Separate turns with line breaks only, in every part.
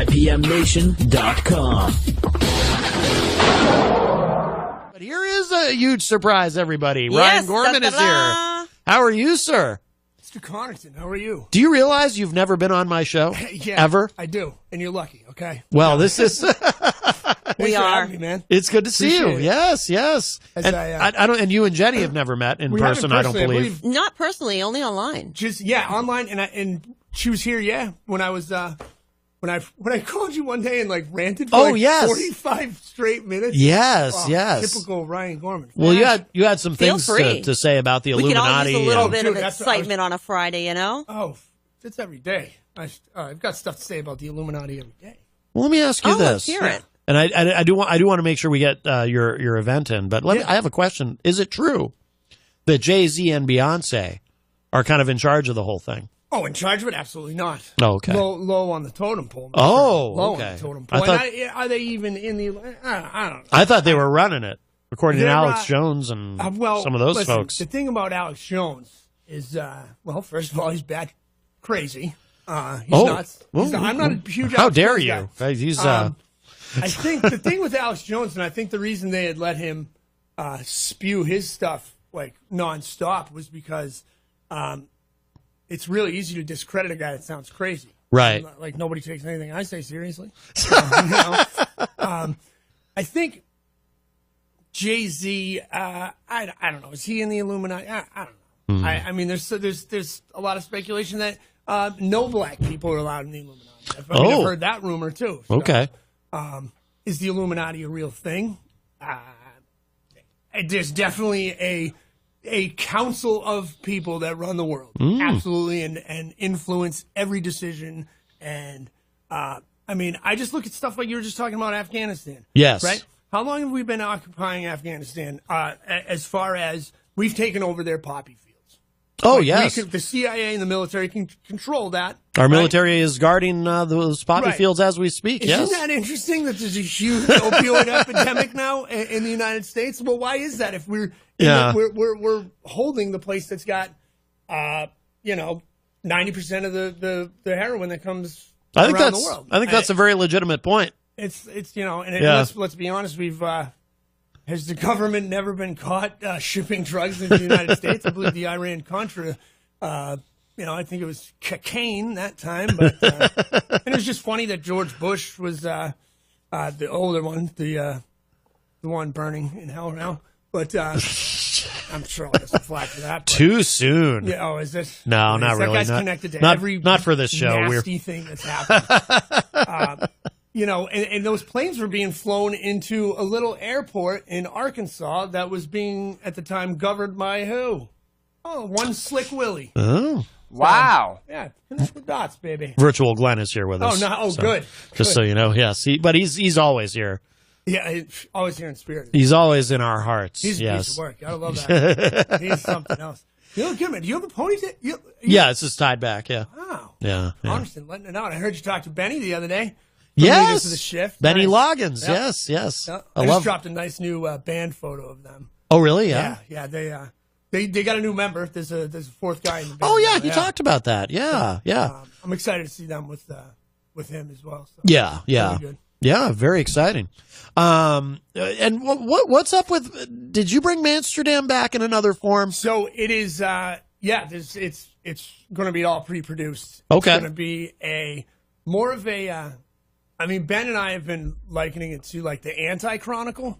5pmnation.com.
But here is a huge surprise, everybody.
Yes,
Ryan Gorman is here. How are you, sir?
Mr. Connarton, how are you?
Do you realize you've never been on my show?
Yeah,
ever?
I do, and you're lucky, okay?
Well, this is...
Thanks for having me, man.
It's good to see you.
Appreciate it.
Yes, yes. And I don't. And you and Jenny have never met in person. I don't believe.
Not personally, only online.
Just online, and she was here. Yeah, when I was when I called you one day and like ranted for 45 straight minutes.
Yes, yes.
Typical Ryan Gorman.
Well, you had some things to say about the Illuminati.
We could all use a little bit of excitement on a Friday, you know.
Oh, it's every day. I've got stuff to say about the Illuminati every day.
Well, let me ask you this.
Let's hear it.
And I do want to make sure we get your event in, but I have a question. Is it true that Jay-Z and Beyonce are kind of in charge of the whole thing?
Oh, in charge of it? Absolutely not.
Oh, okay.
Low on the totem pole.
Low
on the totem pole. Are they even in the? I don't know.
I thought they were running it, according to Alex Jones and some of those folks.
The thing about Alex Jones is, first of all, he's bad, crazy. He's nuts. I'm not a huge.
How
Alex
dare
Jones
you?
guy.
He's.
I think the thing with Alex Jones, and I think the reason they had let him spew his stuff like nonstop was because it's really easy to discredit a guy that sounds crazy.
Right.
Like nobody takes anything I say seriously. I think Jay-Z, I don't know. Is he in the Illuminati? I don't know. I mean, there's a lot of speculation that no black people are allowed in the Illuminati. I've heard that rumor too. So.
Okay.
Is the Illuminati a real thing? There's definitely a council of people that run the world, absolutely, and influence every decision. And I mean, I just look at stuff like you were just talking about Afghanistan.
Yes.
Right? How long have we been occupying Afghanistan? As far as we've taken over their poppy fields.
Oh, yes.
The CIA and the military can control that.
Our military is guarding those poppy fields as we speak.
Isn't that interesting that there's a huge opioid epidemic now in the United States? Well, why is that? If we're holding the place that's got 90% of the heroin that comes around the world.
I think that's a very legitimate point.
It's let's be honest, has the government never been caught shipping drugs into the United States? I believe the Iran-Contra, I think it was cocaine that time. But and it was just funny that George Bush was the older one, the one burning in hell now. But I'm sure I'll get some flack for that. But,
too soon.
Yeah. Oh, is this?
No, not really.
That guy's connected to every
not for this show.
Nasty thing that's happened. And those planes were being flown into a little airport in Arkansas that was being, at the time, governed by who? Oh, one Slick Willie.
Oh.
Wow.
Yeah, connect the dots, baby.
Virtual Glenn is here with us.
Good.
Just so you know, yes. But he's always here.
Yeah, always here in spirit.
He's always in our hearts.
He's a piece of work. Gotta love that. He's something else. You look good, man. Do you have a ponytail?
Yeah, it's just tied back, yeah.
Wow.
Yeah.
Honestly, letting it out. I heard you talk to Benny the other day.
Yes,
the shift.
Benny Loggins. Yep. Yes.
Yep. I just dropped a nice new band photo of them.
Oh, really? Yeah.
Yeah. They got a new member. There's a fourth guy in the band.
Oh, yeah. You talked about that. Yeah.
I'm excited to see them with him as well. So.
Yeah.
Good.
Yeah. Very exciting. And what's up with? Did you bring Amsterdam back in another form?
So it is. It's going to be all pre-produced.
Okay.
It's going to be more of a. Ben and I have been likening it to like the Anti-Chronicle.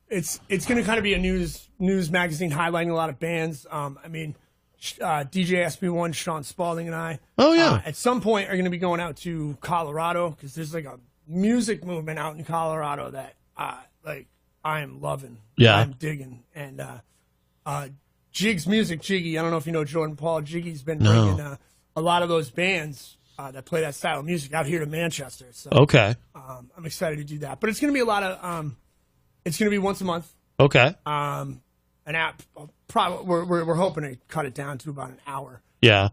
It's going to kind of be a news magazine highlighting a lot of bands. DJ SB1, Sean Spalding, and I.
Oh yeah.
At some point, are going to be going out to Colorado because there's like a music movement out in Colorado that I am loving.
Yeah.
I'm digging. And Jig's music, Jiggy. I don't know if you know Jordan Paul. Jiggy's been bringing a lot of those bands that play that style of music out here to Manchester. So
okay.
I'm excited to do that. But it's going to be a lot of. It's going to be once a month.
Okay.
An app. Probably we're hoping to cut it down to about an hour.
Yeah.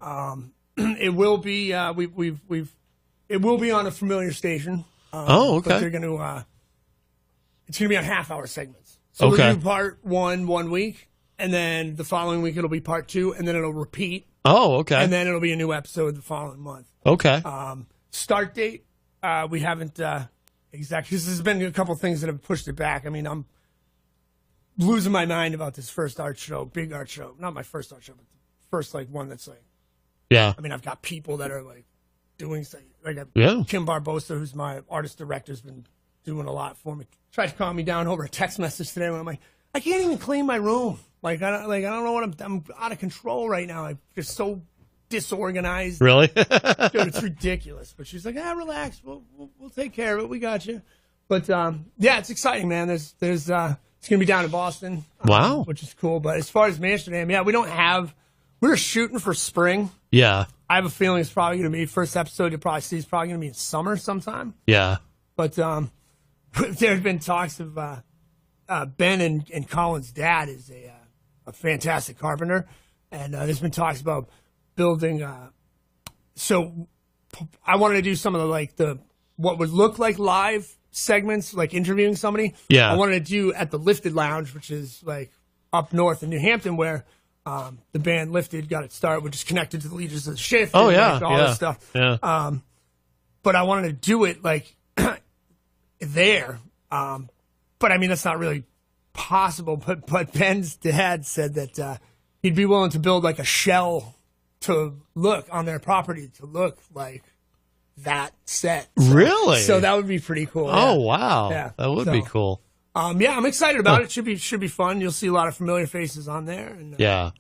It will be. It will be on a familiar station.
Okay.
But they're going to. It's going to be on half-hour segments. So we'll do part 1 week, and then the following week it'll be part 2, and then it'll repeat.
Oh, okay.
And then it'll be a new episode the following month.
Okay.
Start date we haven't exactly. Because there's been a couple things that have pushed it back. I mean, I'm losing my mind about this first art show, big art show. Not my first art show, but the first like one that's like.
Yeah.
I mean, I've got people that are like doing like
Yeah.
Kim Barbosa, who's my artist director, has been doing a lot for me. Tried to calm me down over a text message today when I'm like, I can't even clean my room. I don't know what I'm out of control right now. I'm just so disorganized.
Really?
Dude, it's ridiculous. But she's like, relax. We'll take care of it. We got you. But yeah, it's exciting, man. There's it's gonna be down in Boston.
Wow.
Which is cool. But as far as Amsterdam, yeah, we were shooting for spring.
Yeah.
I have a feeling it's probably gonna be first episode you'll probably see is probably gonna be in summer sometime.
Yeah.
But there have been talks of Ben and Colin's dad is a fantastic carpenter, and there's been talks about building. So I wanted to do some of the what would look like live segments, like interviewing somebody.
Yeah.
I wanted to do at the Lifted Lounge, which is like up north in New Hampton, where the band Lifted got its start, which is connected to the Leaders of the Shift.
Oh,
and,
yeah.
like, all this stuff.
Yeah.
But I wanted to do it like there. But I mean, that's not really possible. But Ben's dad said that he'd be willing to build like a shell to look on their property to look like that set. So,
Really?
So that would be pretty cool.
Oh,
yeah.
wow.
Yeah.
That would be cool.
Yeah, I'm excited about it. Should be fun. You'll see a lot of familiar faces on there. And,
Yeah.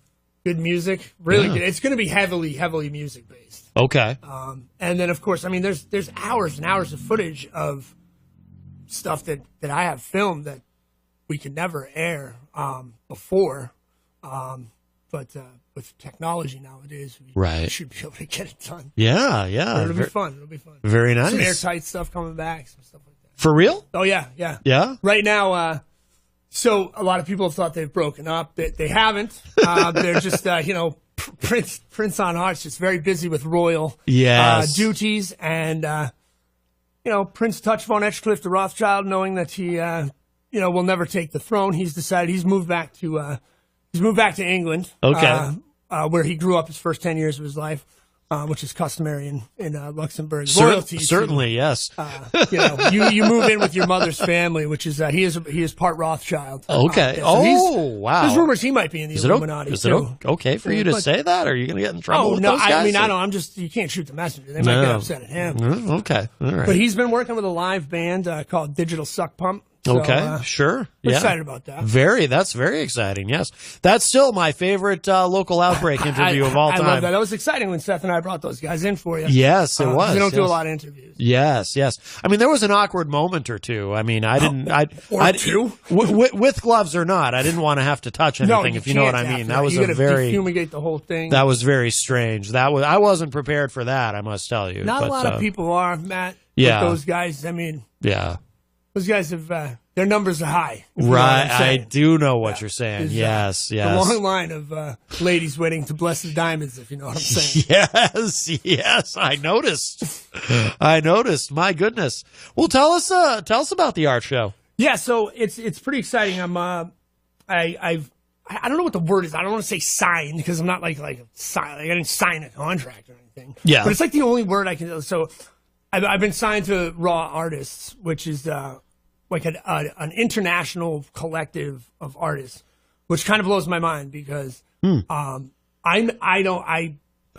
good music. Really good. It's going to be heavily music based.
Okay.
And then, of course, I mean, there's hours and hours of footage of stuff that I have filmed that we could never air before. But with technology nowadays, we should be able to get it done.
Yeah, yeah.
It'll be fun. It'll be fun.
Very nice.
Some airtight stuff coming back, some stuff like that.
For real?
Oh, yeah, yeah.
Yeah?
Right now, so a lot of people have thought they've broken up. They haven't. They're just, Prince on Arts just very busy with royal duties. And, Prince Touch von Etchcliffe de Rothschild, knowing that he, will never take the throne, he's decided he's moved back to England.
Okay.
Where he grew up his first 10 years of his life, which is customary in Luxembourg. Royalty,
certainly, yes.
You move in with your mother's family, which is he is part Rothschild.
Okay.
Wow. There's rumors he might be in the Illuminati.
Is it okay for you to say that? Or are you going to get in trouble? With those guys?
I mean, I don't. You can't shoot the messenger. They might get upset at him.
Okay. All right.
But he's been working with a live band called Digital Suck Pump. So,
okay, sure.
I'm excited about that.
That's very exciting, yes. That's still my favorite local outbreak interview of all time.
I love that. That was exciting when Seth and I brought those guys in for you.
Yes, it was.
We don't do a lot of interviews.
Yes. I mean, there was an awkward moment or two. I mean,
two?
With gloves or not, I didn't want to have to touch anything, if you know what I mean. That was
you defumigate the whole thing.
That was very strange. I wasn't prepared for that, I must tell you.
Not a lot of people are, Matt. Yeah. With those guys, I mean.
Yeah.
Those guys have, their numbers are high.
Right, I do know what you're saying. Yes.
A long line of ladies waiting to bless the diamonds, if you know what I'm saying.
Yes, I noticed. My goodness. Well, tell us about the art show.
Yeah, so it's pretty exciting. I don't know what the word is. I don't want to say signed because I'm not like I didn't sign a contract or anything.
Yeah,
but it's like the only word I can. So I've been signed to Raw Artists, which is like an international collective of artists, which kind of blows my mind because I've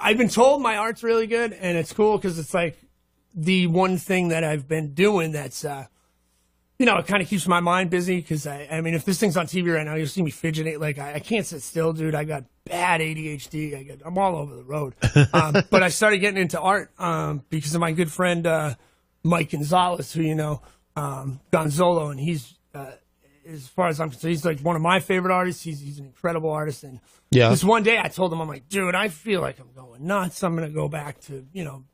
been told my art's really good and it's cool because it's like the one thing that I've been doing that's it kind of keeps my mind busy because I mean if this thing's on TV right now you'll see me fidgeting like I can't sit still, dude. I got bad ADHD. I'm all over the road. But I started getting into art because of my good friend Mike Gonzalez, who Gonzalo, and he's as far as I'm concerned, he's like one of my favorite artists. He's an incredible artist, and this one day I told him, I'm like, dude, I feel like I'm going nuts. I'm gonna go back to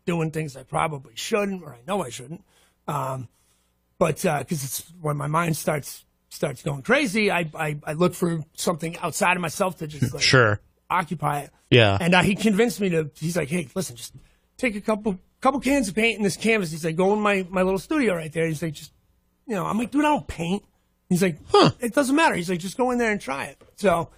doing things I probably shouldn't, or I know I shouldn't. But because it's when my mind starts going crazy, I look for something outside of myself to just occupy it.
Yeah,
and he convinced me to. He's like, hey, listen, just take a couple cans of paint in this canvas. He's like, go in my little studio right there. He's like, just, I'm like, dude, I don't paint. He's like, it doesn't matter. He's like, just go in there and try it. So,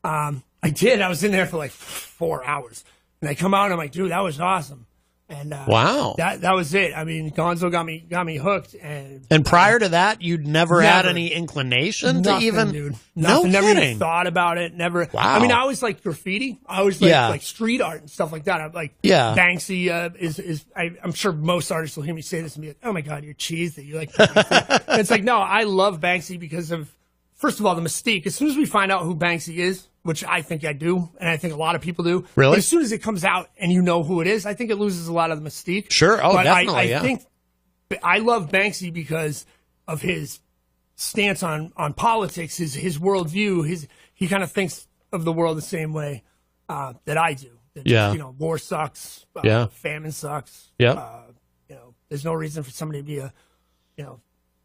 I did. I was in there for like 4 hours and I come out and I'm like, dude, that was awesome. And
wow,
that was it. I mean, Gonzo got me hooked.
And prior to that, you'd never had any inclination to even,
dude.
Nothing,
never even thought about it. Never.
Wow.
I mean, I always liked graffiti. I always liked like street art and stuff like that. I'm like, Banksy I'm sure most artists will hear me say this and be like, oh my God, you're cheesy. You like Banksy. It's like, no, I love Banksy because of, first of all, the mystique. As soon as we find out who Banksy is, which I think I do, and I think a lot of people do.
Really?
But as soon as it comes out and you know who it is, I think it loses a lot of the mystique.
Sure. Oh,
but
definitely.
I think I love Banksy because of his stance on politics, his worldview. He kind of thinks of the world the same way that I do. That just, war sucks. Famine sucks.
Yeah.
There's no reason for somebody to be a,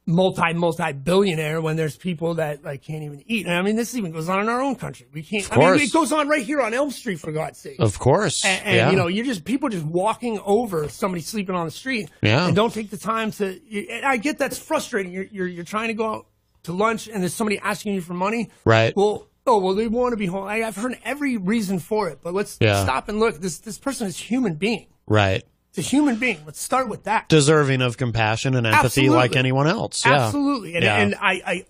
multi-billionaire when there's people that like can't even eat. And I mean, this even goes on in our own country. We can't.
Of course.
I mean, it goes on right here on Elm Street, for God's sake.
Of course.
And you're people just walking over somebody sleeping on the street.
Yeah.
And don't take the time to. And I get that's frustrating. You're trying to go out to lunch and there's somebody asking you for money.
Right.
Well, they want to be home. I've heard every reason for it, but let's stop and look. This person is a human being.
Right.
It's a human being. Let's start with that.
Deserving of compassion and empathy like anyone else. Yeah.
Absolutely. And I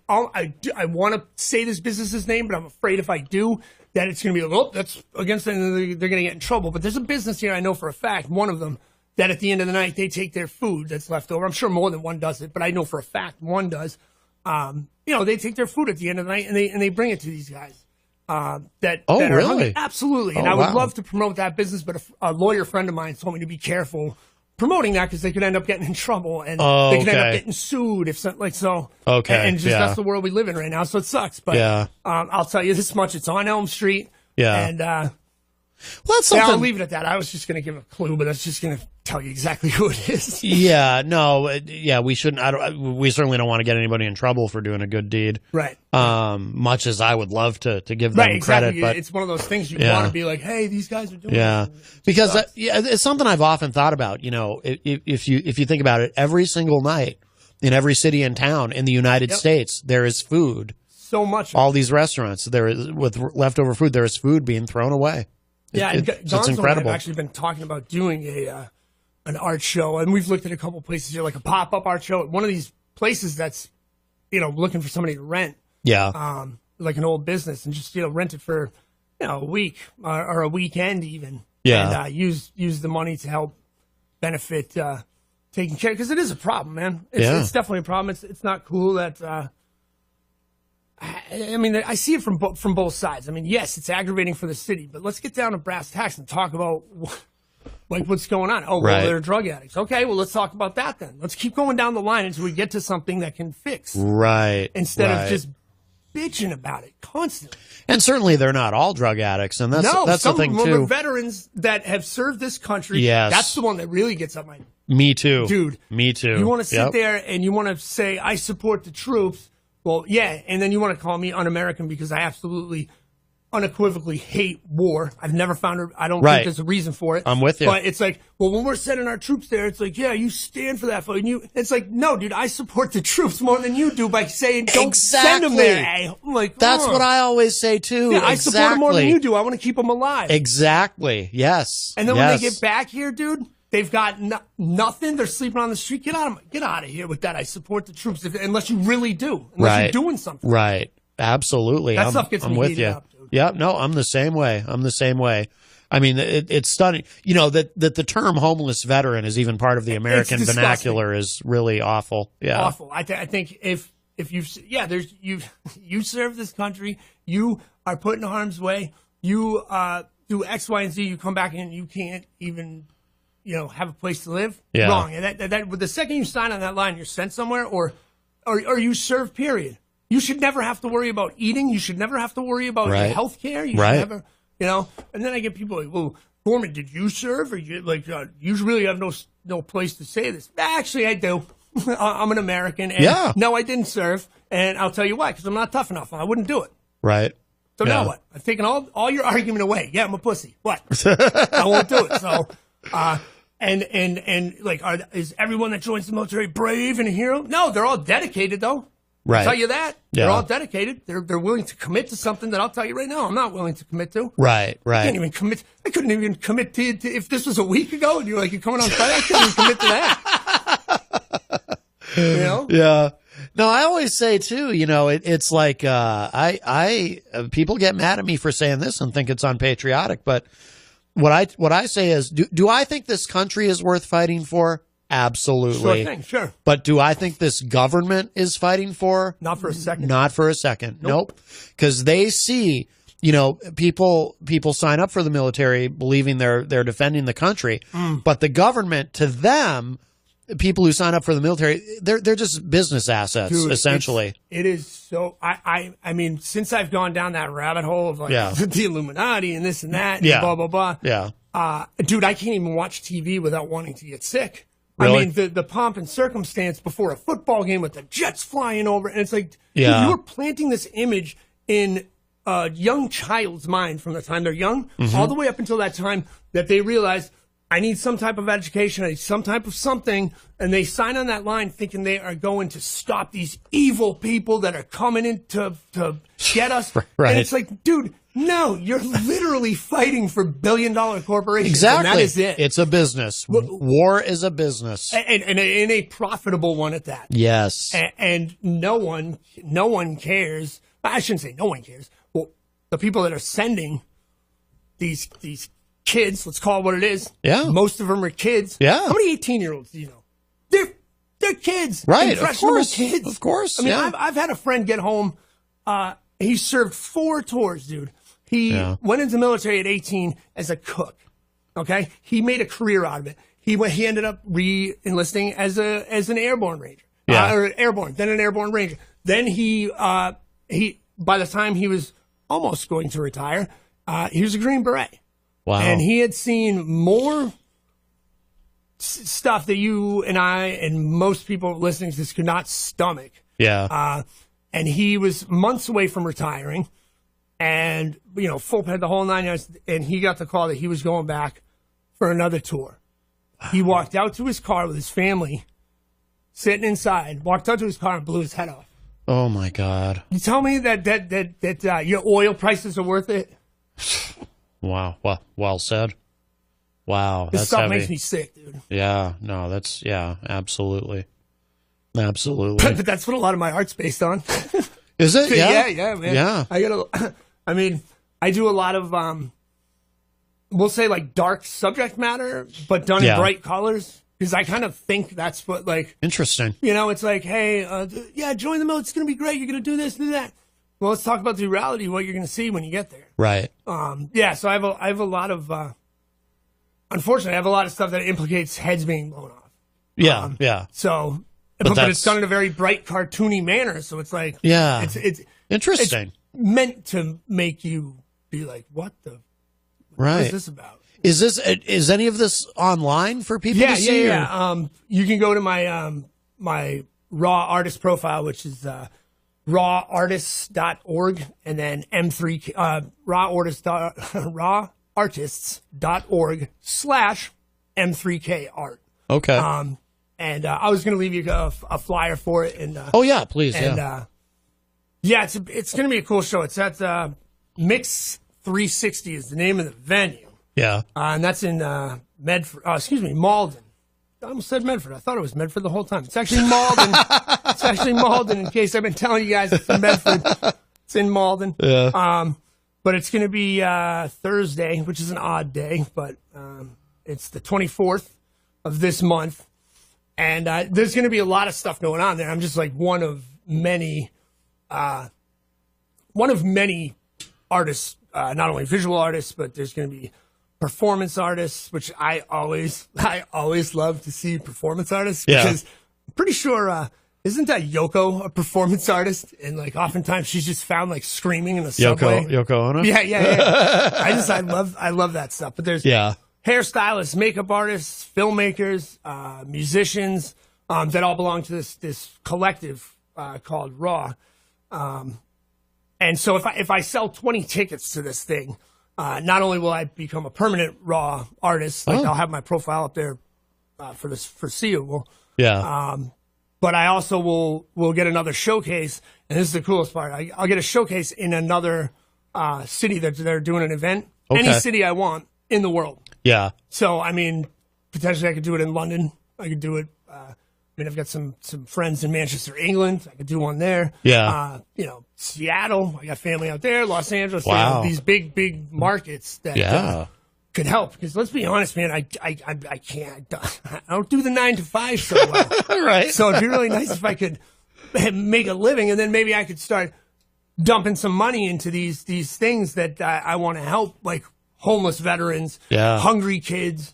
want to say this business's name, but I'm afraid if I do, that it's going to be like, oh, that's against them. They're going to get in trouble. But there's a business here I know for a fact, one of them, that at the end of the night, they take their food that's left over. I'm sure more than one does it, but I know for a fact one does. They take their food at the end of the night and they bring it to these guys. That are
really?
hungry. Absolutely. And I would love to promote that business, but a lawyer friend of mine told me to be careful promoting that because they could end up getting in trouble and they could end up getting sued if something like so.
Okay.
And that's the world we live in right now. So it sucks. But I'll tell you this much. It's on Elm Street.
Yeah.
And
well, that's something.
I'll leave it at that. I was just going to give a clue, but that's just going to tell you exactly who it is.
We shouldn't. We certainly don't want to get anybody in trouble for doing a good deed,
right?
Much as I would love to give them credit, but
it's one of those things you want to be like, hey, these guys are doing.
Yeah, because it's something I've often thought about. If you think about it, every single night in every city and town in the United States, there is food.
So much.
All these restaurants, there is with leftover food, there is food being thrown away.
It's
incredible.
I've actually been talking about doing an art show, and we've looked at a couple places here, like a pop-up art show at one of these places that's, looking for somebody to rent.
Yeah.
Like an old business, and just rent it for, a week or a weekend even.
Yeah.
And use the money to help benefit taking care, because it is a problem, man. It's definitely a problem. It's not cool that. I mean, I see it from both sides. I mean, yes, it's aggravating for the city, but let's get down to brass tacks and talk about what's going on. Oh, well, they're drug addicts. Okay, well, let's talk about that then. Let's keep going down the line until we get to something that can fix.
Right.
Instead of just bitching about it constantly.
And certainly they're not all drug addicts, and that's the thing
some
too.
of them are veterans that have served this country.
Yes.
That's the one that really gets up my.
Me too,
dude.
Me too.
You want to sit there and you want to say I support the troops. Well, yeah, and then you want to call me un-American because I absolutely, unequivocally hate war. I've never found I don't think there's a reason for it.
I'm with you.
But it's like, well, when we're sending our troops there, it's like, yeah, you stand for that. And it's like, no, dude, I support the troops more than you do by saying don't send them there. I'm like,
that's what I always say too.
Yeah, I support them more than you do. I want to keep them alive.
Exactly. Yes.
And then when they get back here, dude. They've got nothing. They're sleeping on the street. Get out of here with that. I support the troops, unless you really do. Unless you're doing something.
Right. Absolutely.
That stuff gets me
with
heated
you.
up, dude.
Yeah. No, I'm the same way. I mean, it's stunning. That the term homeless veteran is even part of the American vernacular is really awful. Yeah.
Awful. I think if you serve this country, you are put in harm's way. You do X, Y, and Z. You come back and you can't even. Have a place to live.
Yeah.
Wrong. And that the second you sign on that line, you're sent somewhere, or you serve. Period. You should never have to worry about eating. You should never have to worry about your health care. You should never, And then I get people like, "Well, Gorman, did you serve? Or you you really have no place to say this?" Actually, I do. I'm an American. And no, I didn't serve, and I'll tell you why. Because I'm not tough enough. I wouldn't do it.
Right.
So now what? I've taken all your argument away. Yeah, I'm a pussy. What? I won't do it. So. Is everyone that joins the military brave and a hero? No, they're all dedicated though.
Right.
I'll tell you that.
Yeah.
They're all dedicated. They're willing to commit to something that I'll tell you right now I'm not willing to commit to.
Right.
I can't even commit. I couldn't even commit to if this was a week ago and you're like, you're coming on Friday, I couldn't even commit to that. You know?
Yeah. No, I always say too, you know, it's like, people get mad at me for saying this and think it's unpatriotic, but what I say is, do I think this country is worth fighting for? Absolutely.
Sure thing, sure.
But do I think this government is fighting for?
Not for a second.
Not for a second. Nope. Because they see, you know, people sign up for the military believing they're defending the country, but the government, to them, people who sign up for the military, they're just business assets. Dude, essentially.
It is so. I mean, since I've gone down that rabbit hole of like the Illuminati and this and that, and blah blah blah.
Yeah.
Dude, I can't even watch TV without wanting to get sick.
Really?
I mean, the pomp and circumstance before a football game with the jets flying over, and it's like, dude, you're planting this image in a young child's mind from the time they're young, all the way up until that time that they realize, I need some type of education, I need some type of something, and they sign on that line thinking they are going to stop these evil people that are coming in to get us.
Right.
And it's like, dude, no, you're literally fighting for billion-dollar corporations.
Exactly.
And that is it.
It's a business. War is a business.
And a profitable one at that.
Yes.
And no one cares. I shouldn't say no one cares. Well, the people that are sending these kids, let's call it what it is.
Yeah.
Most of them are kids.
Yeah.
How many 18-year-olds do you know? They're kids.
Right. Of course.
Kids.
Of course.
I mean, I've had a friend get home. He served 4 tours, dude. He went into the military at 18 as a cook. Okay. He made a career out of it. He ended up re-enlisting as an airborne ranger. Or airborne, then an airborne ranger. Then he by the time he was almost going to retire, he was a Green Beret.
Wow.
And he had seen more stuff that you and I and most people listening to this could not stomach.
Yeah.
And he was months away from retiring and, you know, full ped the whole 9 yards. And he got the call that he was going back for another tour. He walked out to his car with his family sitting inside, walked out to his car and blew his head off.
Oh my God.
You tell me that your oil prices are worth it?
Wow. Well said. Wow.
This
that's
stuff
heavy.
makes me sick, dude.
Yeah. No, absolutely. Absolutely.
But that's what a lot of my art's based on.
Is it? Yeah.
Yeah, man.
Yeah.
I do a lot of, we'll say like dark subject matter, but done in bright colors. Because I kind of think that's what, like... Interesting. You know, it's like, hey, join the military. It's going to be great. You're going to do this, do that. Well, let's talk about the reality of what you're going to see when you get there.
Right.
So I have a lot of... unfortunately, I have a lot of stuff that implicates heads being blown off.
Yeah, yeah.
So... But it's done in a very bright, cartoony manner, so it's like...
Yeah.
It's
interesting.
It's meant to make you be like, what the...
Right.
What is this about?
Is any of this online for people to see?
Yeah. You can go to my my raw artist profile, which is rawartists.org, and then M3 rawartists.org/M3K art.
Okay.
And I was going to leave you a flyer for it. And
oh yeah, please.
And it's going to be a cool show. It's at Mix 360 is the name of the venue.
Yeah.
And that's in Medford. Malden. I almost said Medford. I thought it was Medford the whole time. It's actually Malden. It's actually Malden, in case I've been telling you guys it's in Medford. It's in Malden.
Yeah.
But it's going to be Thursday, which is an odd day, but it's the 24th of this month. And there's going to be a lot of stuff going on there. I'm just like one of many artists, not only visual artists, but there's going to be performance artists, which I always love to see performance artists because I'm pretty sure isn't that Yoko a performance artist? And like oftentimes she's just found like screaming in the subway.
Yoko Ono?
Yeah. I love that stuff. But there's hairstylists, makeup artists, filmmakers, musicians that all belong to this collective called Raw. And so if I sell 20 tickets to this thing, not only will I become a permanent Raw artist, like I'll have my profile up there for this foreseeable.
Yeah.
but I also will get another showcase, and this is the coolest part. I'll get a showcase in another city that they're doing an event.
Okay.
Any city I want in the world.
Yeah.
So, I mean, potentially I could do it in London. I could do it. I've got some friends in Manchester, England. I could do one there.
Yeah.
Seattle. I got family out there. Los Angeles.
Wow.
These big markets that could help. Because let's be honest, man, I can't. I don't do the 9 to 5 so well.
Right.
So it'd be really nice if I could make a living, and then maybe I could start dumping some money into these things that I want to help, like homeless veterans, hungry kids.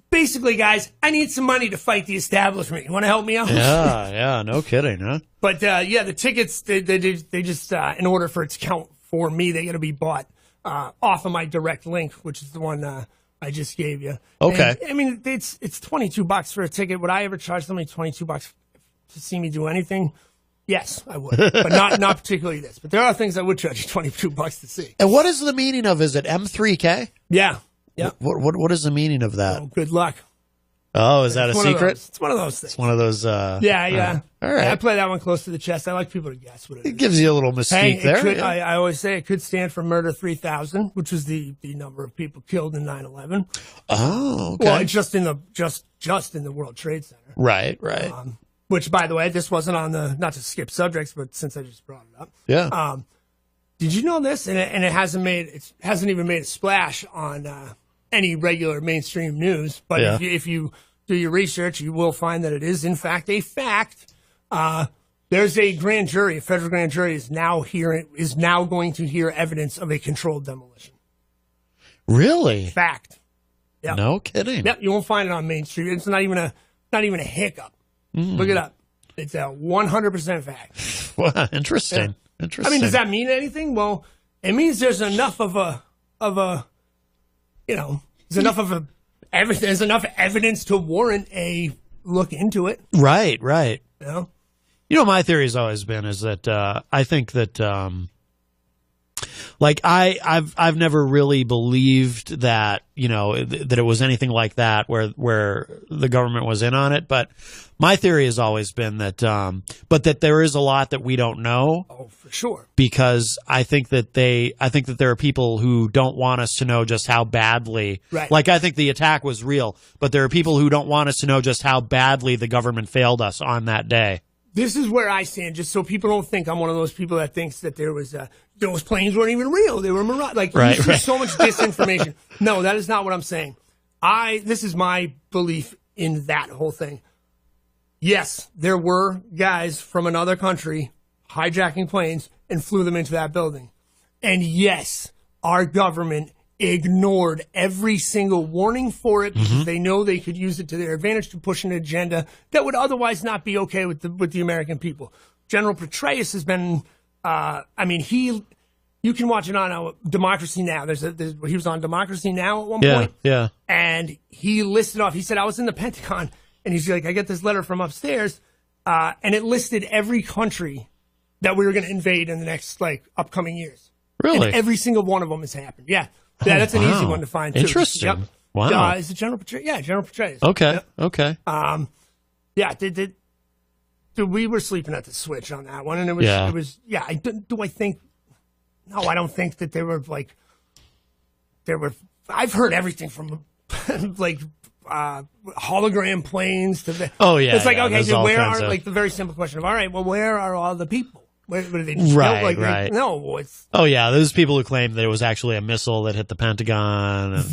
Basically, guys, I need some money to fight the establishment. You want to help me out?
Yeah, no kidding, huh?
But the tickets, they just in order for it to count for me, they got to be bought off of my direct link, which is the one I just gave you.
Okay.
And, I mean, it's $22 for a ticket. Would I ever charge somebody $22 to see me do anything? Yes, I would, but not particularly this. But there are things I would charge you $22 to see.
And what is the meaning of? Is it M3K?
Yeah. Yeah.
What is the meaning of that?
Oh, good luck.
Oh, is that a secret?
It's one of those things.
It's one of those.
Yeah.
All right.
Yeah, I play that one close to the chest. I like people to guess what it is.
It gives you a little mystique there.
I always say it could stand for Murder 3000, which was the number of people killed in 9/11.
Oh, okay.
Well, just in the World Trade Center.
Right.
Which, by the way, this wasn't on the, not to skip subjects, but since I just brought it up.
Yeah.
Did you know this? And it hasn't even made a splash on any regular mainstream news. But if you do your research, you will find that it is, in fact, a fact. There's a grand jury, a federal grand jury is now going to hear evidence of a controlled demolition.
Really?
Fact. Yep.
No kidding.
Yep, you won't find it on Main Street. It's not even a hiccup. Look it up. It's a 100% fact.
Well, interesting.
Yeah.
Interesting.
I mean, does that mean anything? Well, it means there's enough there's enough evidence to warrant a look into it.
Right.
You know?
My theory has always been is that I think that I've never really believed that that it was anything like that where the government was in on it, but my theory has always been that but that there is a lot that we don't know.
Oh, for sure.
Because I think that there are people who don't want us to know just how badly.
Right.
Like, I think the attack was real, but there are people who don't want us to know just how badly the government failed us on that day.
This is where I stand, just so people don't think I'm one of those people that thinks that those planes weren't even real. They were mirage. There's so much disinformation. No, that is not what I'm saying. This is my belief in that whole thing. Yes, there were guys from another country hijacking planes and flew them into that building. And yes, our government ignored every single warning for it because they know they could use it to their advantage to push an agenda that would otherwise not be okay with the American people. General Petraeus has been, you can watch it on Democracy Now. He was on Democracy Now at one point.
Yeah.
And he listed off, he said, I was in the Pentagon, and he's like, I get this letter from upstairs, and it listed every country that we were going to invade in the next, upcoming years.
Really?
And every single one of them has happened. Yeah. Yeah, that's an easy one to find, too.
Interesting.
Yep.
Wow.
Is it General Petraeus? Yeah, General Petraeus.
Okay.
Yep.
Okay.
Yeah, we were sleeping at the switch on that one, and I don't think that they were I've heard everything from hologram planes to the.
Oh yeah.
It's like,
yeah,
okay, so where are
of...
the very simple question of, all right, well, where are all the people? Where do they
right.
No, it's.
Oh yeah, those people who claimed that it was actually a missile that hit the Pentagon. And...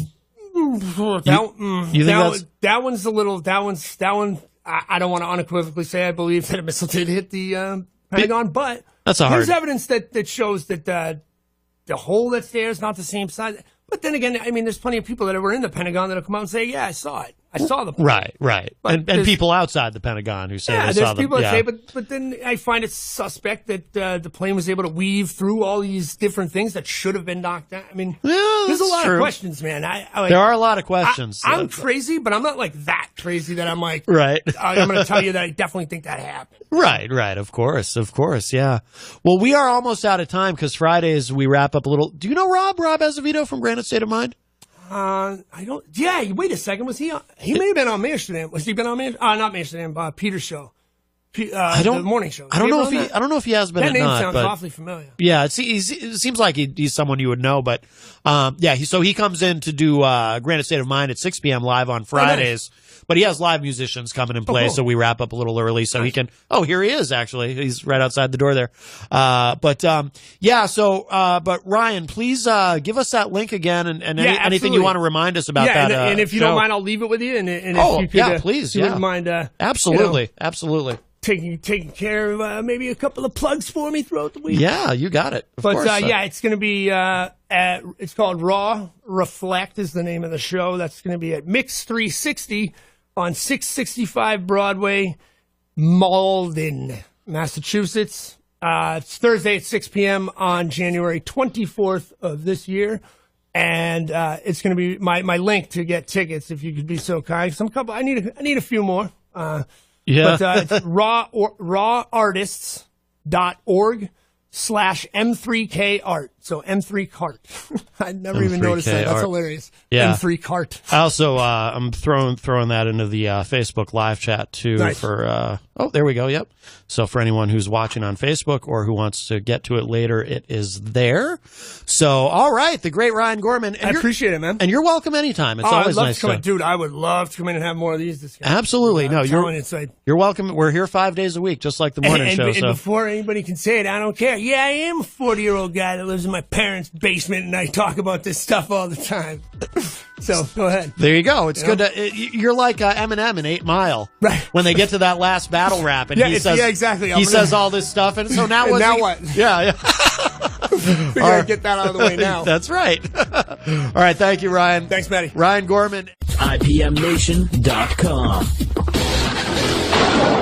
that one's a little. That one. I don't want to unequivocally say I believe that a missile did hit the Pentagon, but there's evidence that shows that the hole that's there is not the same size. But then again, I mean, there's plenty of people that were in the Pentagon that have come out and say, "Yeah, I saw it. I saw the plane."
Right. And people outside the Pentagon who say they saw the.
There's people that say, but then I find it suspect that the plane was able to weave through all these different things that should have been knocked down. I mean, there's a lot of questions, man.
There are a lot of questions.
I'm crazy, but I'm not that crazy that I'm like,
right.
I'm going to tell you that I definitely think that happened.
Right. Of course. Yeah. Well, we are almost out of time because Fridays we wrap up a little. Do you know Rob? Rob Azevedo from Granite State of Mind?
I don't. Yeah, wait a second. Was he on? He may have been on Amsterdam. Was he been on Amsterdam? Not Amsterdam. Peter's show. The morning show.
I don't know if he has been.
That name
not,
sounds
but,
awfully familiar.
Yeah, it seems like he's someone you would know. But he comes in to do Granite State of Mind at 6 p.m. live on Fridays. Nice. But he has live musicians coming and play, so we wrap up a little early so he can. Oh, here he is. Actually, he's right outside the door there. But Ryan, please give us that link again and anything you want to remind us about that.
And if you don't mind, I'll leave it with you. And if you could,
please,
you wouldn't mind.
Absolutely.
Taking care of maybe a couple of plugs for me throughout the week.
Yeah, you got it. Of course.
It's going to be it's called Raw Reflect is the name of the show. That's going to be at Mix 360 on 665 Broadway, Malden, Massachusetts. It's Thursday at 6 p.m. on January 24th of this year. And it's going to be my link to get tickets, if you could be so kind. I need a few more. But it's rawartists.org/M3K-art. So M3 cart. I never even noticed that. That's hilarious. Yeah. M3 cart.
I also, I'm throwing that into the Facebook live chat too. Nice. For, there we go. Yep. So for anyone who's watching on Facebook or who wants to get to it later, it is there. So, all right. The great Ryan Gorman.
I appreciate it, man.
And you're welcome anytime. It's always nice to come in.
Dude, I would love to come in and have more of these this year.
Absolutely. No, you're welcome. We're here 5 days a week, just like the morning show.
And before anybody can say it, I don't care. Yeah, I am a 40-year-old guy that lives in my parents' basement, and I talk about this stuff all the time. So go ahead.
There you go. It's good. You're like Eminem in 8 Mile,
right?
When they get to that last battle rap, and he says,
exactly.
He says all this stuff, and so now
what?
Yeah.
We gotta get that out of the way now.
That's right. All right. Thank you, Ryan.
Thanks, Matty.
Ryan Gorman.
IPMNation.com.